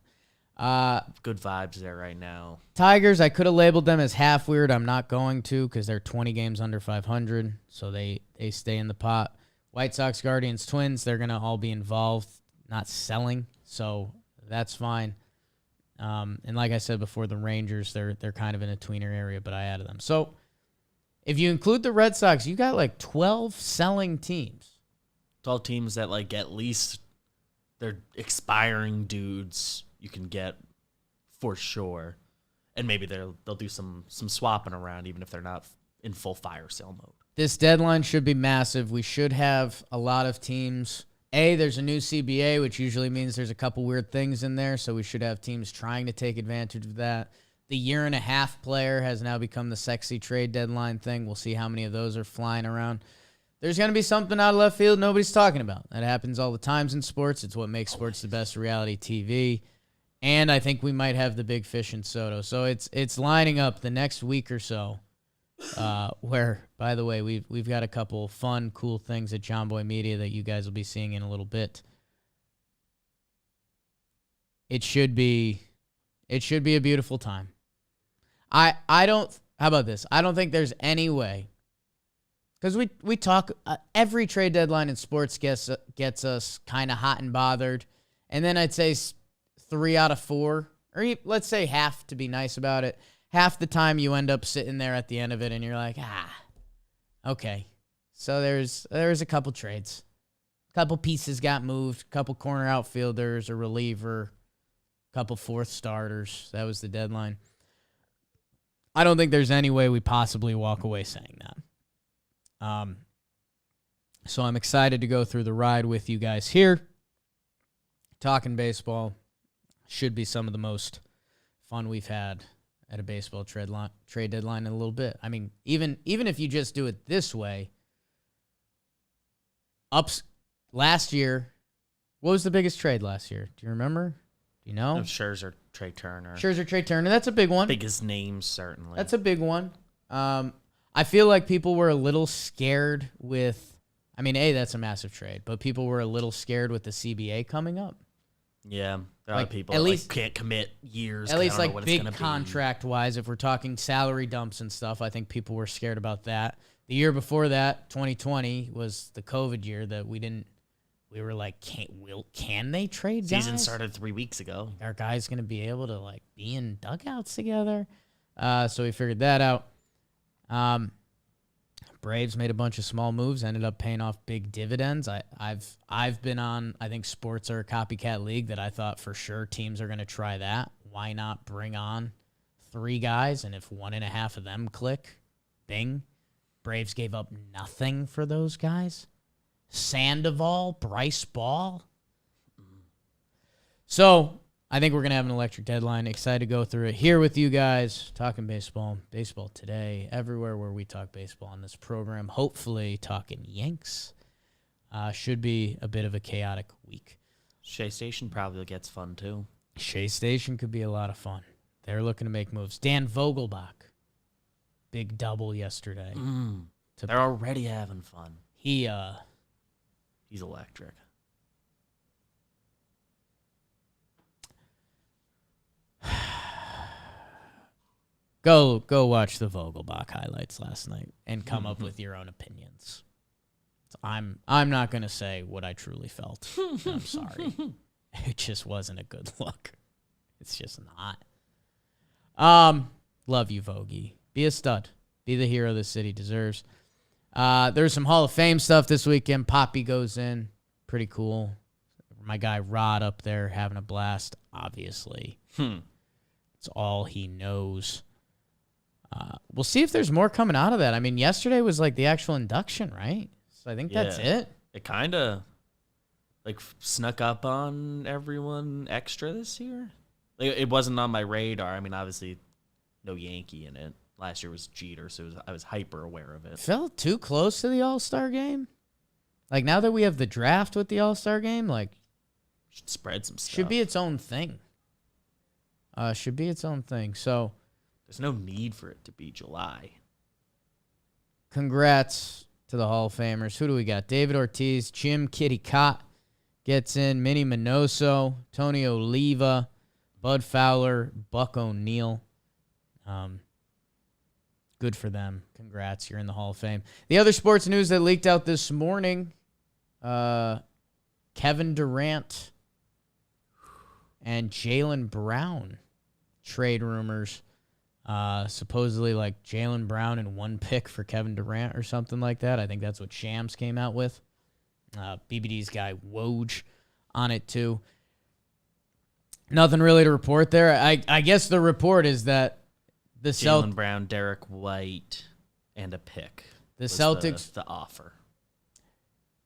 Good vibes there right now. Tigers, I could have labeled them as half weird. I'm not going to because they're 20 games under 500, so they stay in the pot. White Sox, Guardians, Twins, they're going to all be involved, not selling, so that's fine. And like I said before, the Rangers, they're kind of in a tweener area, but I added them. So if you include the Red Sox, you got like 12 selling teams. 12 teams that like at least they're expiring dudes you can get for sure. And maybe they'll do some swapping around even if they're not in full fire sale mode. This deadline should be massive. We should have a lot of teams. There's a new CBA, which usually means there's a couple weird things in there, so we should have teams trying to take advantage of that. The year-and-a-half player has now become the sexy trade deadline thing. We'll see how many of those are flying around. There's going to be something out of left field nobody's talking about. That happens all the times in sports. It's what makes sports the best reality TV. And I think we might have the big fish in Soto. So it's lining up the next week or so. Where, by the way, we've got a couple fun, cool things at John Boy Media that you guys will be seeing in a little bit. It should be a beautiful time. How about this? I don't think there's any way, because we talk every trade deadline in sports gets us kind of hot and bothered, and then I'd say 3 out of 4, or let's say half to be nice about it. Half the time you end up sitting there at the end of it and you're like, okay. So there's a couple trades. A couple pieces got moved, a couple corner outfielders, a reliever, a couple fourth starters. That was the deadline. I don't think there's any way we possibly walk away saying that. So I'm excited to go through the ride with you guys here. Talking baseball should be some of the most fun we've had at a baseball trade deadline in a little bit. I mean, even if you just do it this way, last year, what was the biggest trade last year? Do you remember? Do you know? Scherzer, Trey Turner. That's a big one. Biggest names, certainly. That's a big one. I feel like people were a little scared with, that's a massive trade, but people were a little scared with the CBA coming up. Yeah, there are people at that least can't commit years. At least like big contract-wise, if we're talking salary dumps and stuff, I think people were scared about that. The year before that, 2020, was the COVID year that we were like, can they trade guys? Season started 3 weeks ago. Are guys going to be able to like be in dugouts together? So we figured that out. Braves made a bunch of small moves, ended up paying off big dividends. I've been on, I think sports are a copycat league that I thought for sure teams are going to try that. Why not bring on 3 guys, and if 1.5 of them click, bing. Braves gave up nothing for those guys. Sandoval, Bryce Ball. So I think we're going to have an electric deadline. Excited to go through it here with you guys, talking baseball today, everywhere where we talk baseball on this program. Hopefully talking Yanks. Should be a bit of a chaotic week. Shea Station probably gets fun, too. Shea Station could be a lot of fun. They're looking to make moves. Dan Vogelbach. big double yesterday. They're already having fun. He's electric. Go watch the Vogelbach highlights last night and come up with your own opinions. I'm not going to say what I truly felt. I'm sorry. It just wasn't a good look. It's just not. Love you, Vogie. Be a stud. Be the hero the city deserves. There's some Hall of Fame stuff this weekend. Poppy goes in. Pretty cool. My guy Rod up there having a blast, obviously. It's all he knows. We'll see if there's more coming out of that. I mean, yesterday was like the actual induction, right? So I think that's it. It kind of snuck up on everyone extra this year. Like, it wasn't on my radar. I mean, obviously, no Yankee in it. Last year was Jeter, so I was hyper aware of it. Felt too close to the All-Star game. Like, now that we have the draft with the All-Star game, like, should spread some stuff. Should be its own thing. So there's no need for it to be July. Congrats to the Hall of Famers. Who do we got? David Ortiz, Jim Kitty Cott gets in, Minnie Minoso, Tony Oliva, Bud Fowler, Buck O'Neill. Good for them. Congrats, you're in the Hall of Fame. The other sports news that leaked out this morning, Kevin Durant and Jalen Brown trade rumors. Supposedly like Jalen Brown and 1 pick for Kevin Durant or something like that. I think that's what Shams came out with. BBD's guy Woj on it too. Nothing really to report there. I guess the report is that the Jalen Brown, Derek White, and a pick. The Celtics, the offer.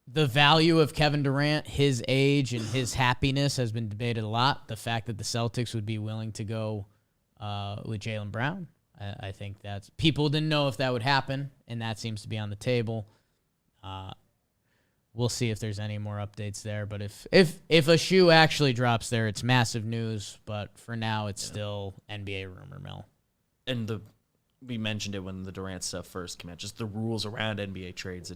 The value of Kevin Durant, his age, and his happiness has been debated a lot. The fact that the Celtics would be willing to go with Jalen Brown, I think that's people didn't know if that would happen, and that seems to be on the table. We'll see if there's any more updates there. But if a shoe actually drops there, it's massive news. But for now, it's still NBA rumor mill. And we mentioned it when the Durant stuff first came out. Just the rules around NBA trades.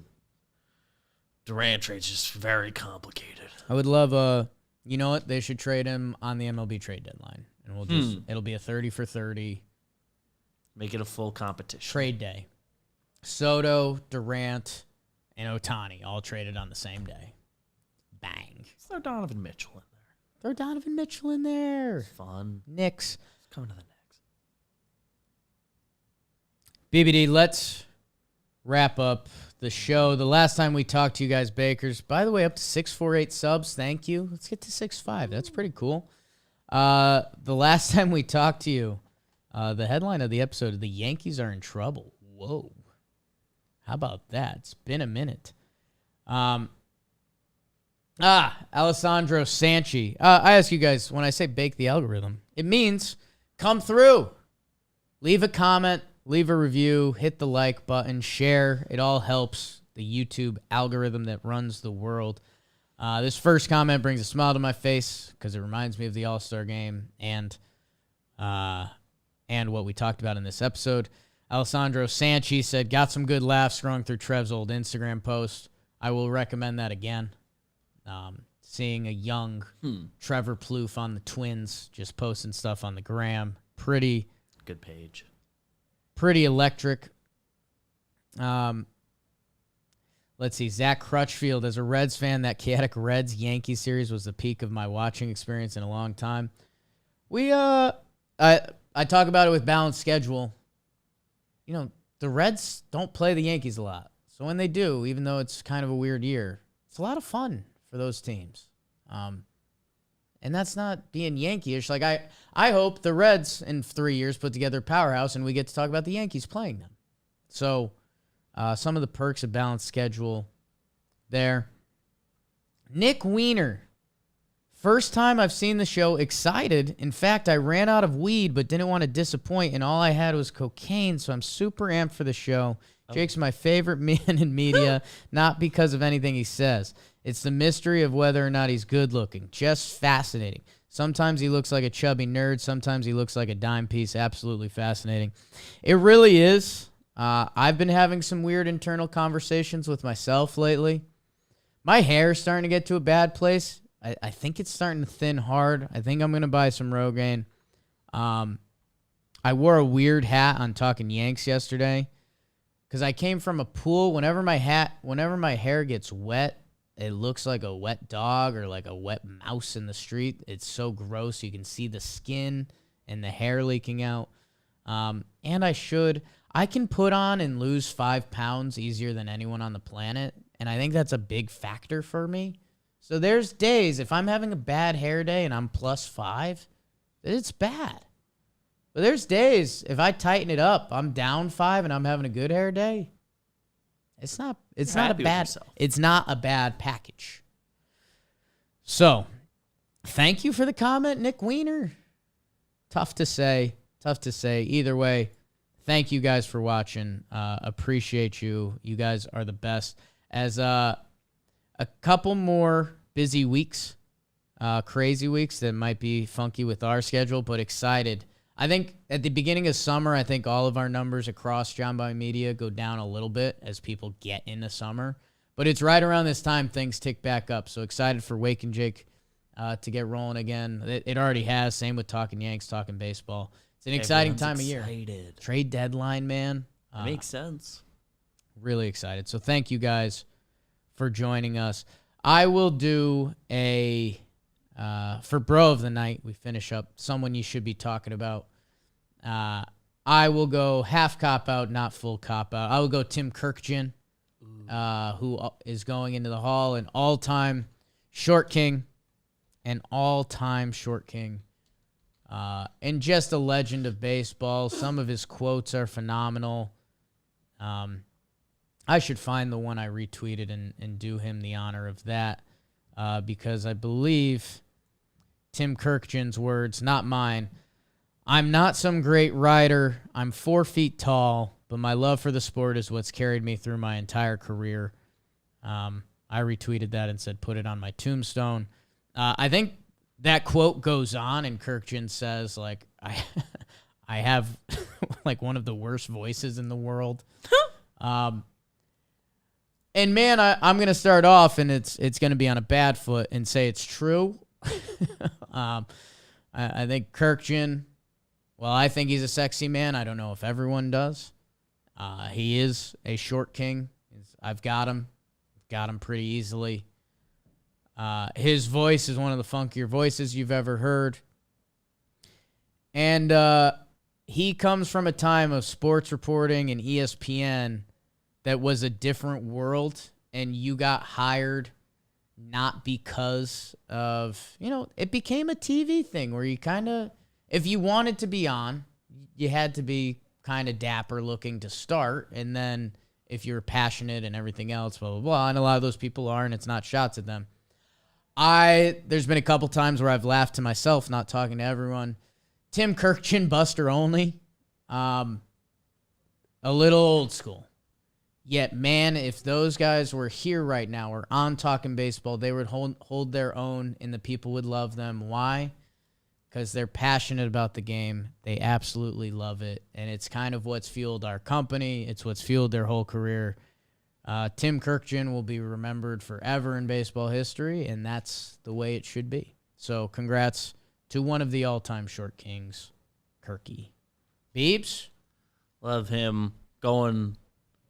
Durant trades just very complicated. I would love you know what? They should trade him on the MLB trade deadline, and we'll just it'll be a 30 for 30. Make it a full competition. Trade day. Soto, Durant, and Ohtani all traded on the same day. Bang. Throw Donovan Mitchell in there. Throw Donovan Mitchell in there. It's fun. Knicks. It's coming to the Knicks. BBD, let's wrap up the show. The last time we talked to you guys, Bakers, by the way, up to 648 subs. Thank you. Let's get to 6.5. That's pretty cool. The last time we talked to you, the headline of the episode, the Yankees are in trouble. Whoa. How about that? It's been a minute. Alessandro Sanchi. I ask you guys, when I say bake the algorithm, it means come through. Leave a comment, leave a review, hit the like button, share. It all helps the YouTube algorithm that runs the world. This first comment brings a smile to my face because it reminds me of the All-Star game and what we talked about in this episode. Alessandro Sanchi said, got some good laughs scrolling through Trev's old Instagram post. I will recommend that again. Seeing a young Trevor Plouffe on the Twins just posting stuff on the gram. Pretty good page. Pretty electric. Let's see. Zach Crutchfield, as a Reds fan, that chaotic Reds-Yankees series was the peak of my watching experience in a long time. I talk about it with balanced schedule. You know, the Reds don't play the Yankees a lot. So when they do, even though it's kind of a weird year, it's a lot of fun for those teams. And that's not being Yankee-ish. Like, I hope the Reds in 3 years put together a powerhouse and we get to talk about the Yankees playing them. So some of the perks of balanced schedule there. Nick Weiner. First time I've seen the show, excited. In fact, I ran out of weed but didn't want to disappoint, and all I had was cocaine, so I'm super amped for the show. Jake's my favorite man in media, not because of anything he says. It's the mystery of whether or not he's good looking. Just fascinating. Sometimes he looks like a chubby nerd. Sometimes he looks like a dime piece. Absolutely fascinating. It really is. I've been having some weird internal conversations with myself lately. My hair is starting to get to a bad place. I think it's starting to thin hard. I think I'm going to buy some Rogaine. I wore a weird hat on Talking Yanks yesterday because I came from a pool. Whenever my hair gets wet, it looks like a wet dog or like a wet mouse in the street. It's so gross. You can see the skin and the hair leaking out. And I can put on and lose 5 pounds easier than anyone on the planet. And I think that's a big factor for me. So there's days, if I'm having a bad hair day and I'm +5, it's bad. But there's days, if I tighten it up, I'm down 5 and I'm having a good hair day. It's not a bad package. So, thank you for the comment, Nick Wiener. Tough to say. Either way, thank you guys for watching. Appreciate you. You guys are the best. As a couple more busy weeks, crazy weeks that might be funky with our schedule, but excited. I think at the beginning of summer, I think all of our numbers across John Boy Media go down a little bit as people get into summer. But it's right around this time things tick back up. So excited for Wake and Jake to get rolling again. It already has. Same with Talking Yanks, Talking Baseball. It's an exciting time of year. Trade deadline, man. Makes sense. Really excited. So thank you guys for joining us. I will do for Bro of the Night, we finish up someone you should be talking about. I will go half cop-out, not full cop-out. I will go Tim Kirkjian, who is going into the Hall, an all-time short king. And just a legend of baseball. Some of his quotes are phenomenal. I should find the one I retweeted and do him the honor of that because I believe Tim Kirkjian's words, not mine. I'm not some great writer. I'm 4 feet tall, but my love for the sport is what's carried me through my entire career. I retweeted that and said, put it on my tombstone. I think that quote goes on, and Kirkjian says, like, I have like one of the worst voices in the world. And man, I'm going to start off, and it's going to be on a bad foot and say it's true. I think Kirkjian, well, I think he's a sexy man. I don't know if everyone does. He is a short king. I've got him pretty easily. His voice is one of the funkier voices you've ever heard. And he comes from a time of sports reporting and ESPN that was a different world, and you got hired not because of, it became a TV thing where you kind of, if you wanted to be on, you had to be kind of dapper looking to start, and then if you're passionate and everything else, blah, blah, blah, and a lot of those people are, and it's not shots at them. There's been a couple times where I've laughed to myself, not talking to everyone. Tim Kirkjian, Buster Only, a little old school. Yet, man, if those guys were here right now or on Talking Baseball, they would hold their own and the people would love them. Why? Because they're passionate about the game. They absolutely love it. And it's kind of what's fueled our company. It's what's fueled their whole career. Tim Kirkjian will be remembered forever in baseball history, and that's the way it should be. So congrats to one of the all-time short kings, Kirky. Beebs? Love him going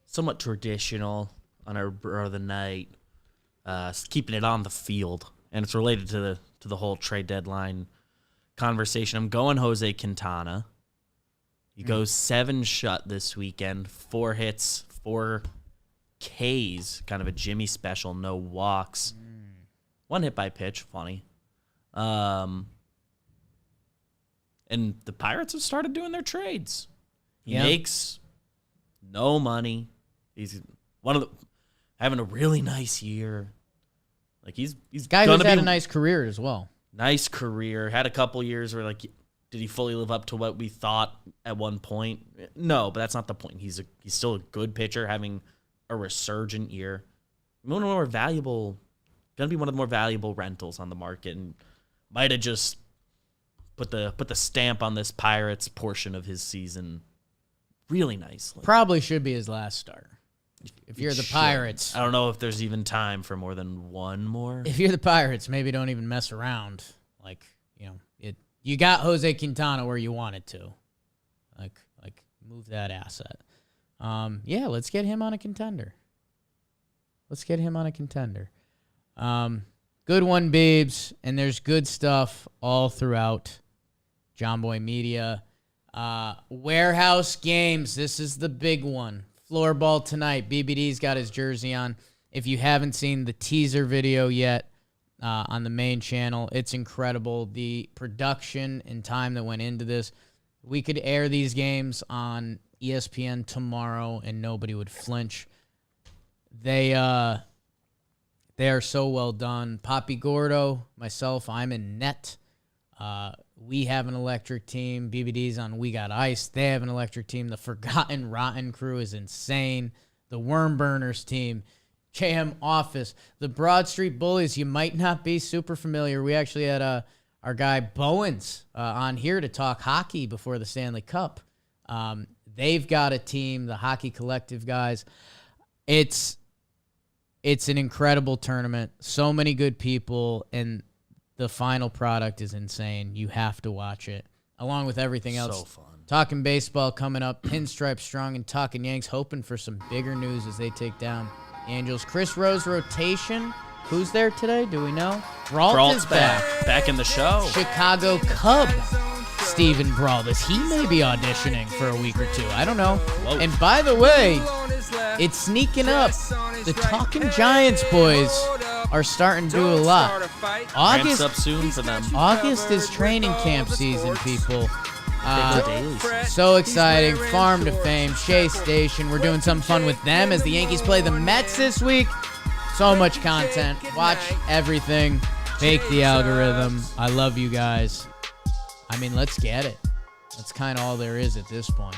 somewhat traditional on our Bro of the Night, keeping it on the field, and it's related to the whole trade deadline conversation. I'm going Jose Quintana. He goes 7 shut this weekend, 4 hits, 4 Ks, kind of a Jimmy special, no walks, 1 hit by pitch, funny. And the Pirates have started doing their trades. He makes no money. He's having a really nice year. Like he's guy who's had a nice career as well. Nice career. Had a couple years where did he fully live up to what we thought at one point? No, but that's not the point. He's still a good pitcher, having a resurgent year. Gonna be one of the more valuable rentals on the market, and might have just put the stamp on this Pirates portion of his season really nicely. Probably should be his last start. If you're the Pirates. I don't know if there's even time for more than one more. If you're the Pirates, maybe don't even mess around. Like, you got Jose Quintana where you wanted to. Like move that asset. Let's get him on a contender. Good one, Beebs. And there's good stuff all throughout John Boy Media. Warehouse games. This is the big one. Floorball tonight. BBD's got his jersey on. If you haven't seen the teaser video yet on the main channel, it's incredible. The production and time that went into this. We could air these games on ESPN tomorrow and nobody would flinch. They are so well done. Poppy Gordo, myself, I'm in net. We have an electric team. BBD's on We Got Ice. They have an electric team. The Forgotten Rotten crew is insane. The Worm Burners team. JM Office. The Broad Street Bullies, you might not be super familiar. We actually had our guy Bowens on here to talk hockey before the Stanley Cup. They've got a team, the Hockey Collective guys. It's an incredible tournament. So many good people, and the final product is insane. You have to watch it, along with everything else. So fun. Talking baseball coming up. Pinstripe Strong and Talking Yanks, hoping for some bigger news as they take down the Angels. Chris Rose rotation. Who's there today? Do we know? Brault is back in the show. Chicago Cub Steven Brault. He may be auditioning for a week or two. I don't know. Whoa. And by the way, it's sneaking up. The Talking Giants boys are starting to do a lot. Ramps up soon for them. August is training camp season, people. Daily. So exciting. Farm to Fame, Shea Station. We're doing something fun with them as the Yankees play the Mets this week. So much content. Watch everything. Fake the algorithm. I love you guys. I mean, let's get it. That's kind of all there is at this point.